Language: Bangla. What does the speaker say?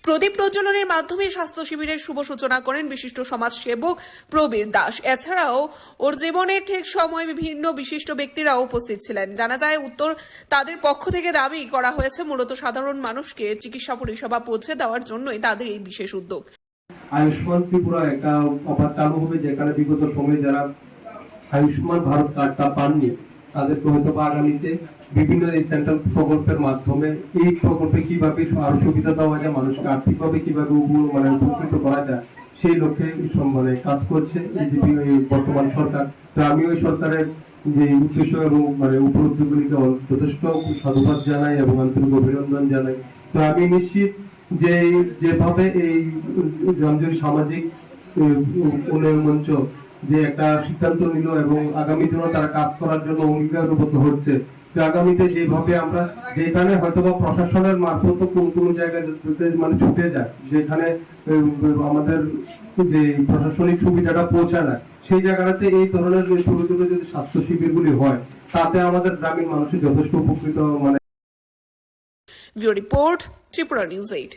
প্রদীপ প্রজ্বলনের মাধ্যমে স্বাস্থ্য শিবিরের শুভ সূচনা করেন বিশিষ্ট সমাজসেবক প্রবীর দাস। এছাড়াও ওর জীবনের ঠিক সময় বিভিন্ন বিশিষ্ট ব্যক্তিরাও উপস্থিত ছিলেন। জানা যায় তাদের পক্ষ থেকে দাবি করা হয়েছে মূলত সাধারণ মানুষকে চিকিৎসা পরিষেবা পৌঁছে দেওয়ার জন্যই তাদের এই বিশেষ উদ্যোগ। আয়ুষ্মান ত্রিপুরা একটা অফার চালু হবে, যেখানে বিগত সময়ে যারা আয়ুষ্মান ভারত কার্ডটা পাননি তাদেরকে হয়তো আগামীতে বিভিন্ন এই সেন্ট্রাল প্রকল্পের মাধ্যমে এই প্রকল্পে কিভাবে আরো সুবিধা দেওয়া যায়, মানুষকে আর্থিকভাবে কিভাবে উপকৃত করা যায় সেই লক্ষ্যে কাজ করছে এই বর্তমান সরকার। তো আমি ওই সরকারের যে উদ্দেশ্য এবং উপলব্ধিগুলিকে যথেষ্ট সাধুবাদ জানাই এবং আন্তরিক অভিনন্দন জানাই। তো আমি নিশ্চিত যে যেভাবে এই জনজনী সামাজিক উন্নয়ন মঞ্চ যে একটা সিদ্ধান্ত নিল এবং আগামী দিনে তারা কাজ করার জন্য অঙ্গীকারবদ্ধ হচ্ছে, আগামীতে যেভাবে আমরা যেখানে হয়তো বা প্রশাসনের মারফত কোন জায়গায় ছুটে যায়, যেখানে আমাদের যে প্রশাসনিক সুবিধাটা পৌঁছায় না, সেই জায়গাটাতে এই ধরনের ছোট ছোট যদি স্বাস্থ্য শিবিরগুলি হয়, তাতে আমাদের গ্রামীণ মানুষের যথেষ্ট উপকৃত। Bureau report, Tripura news 8।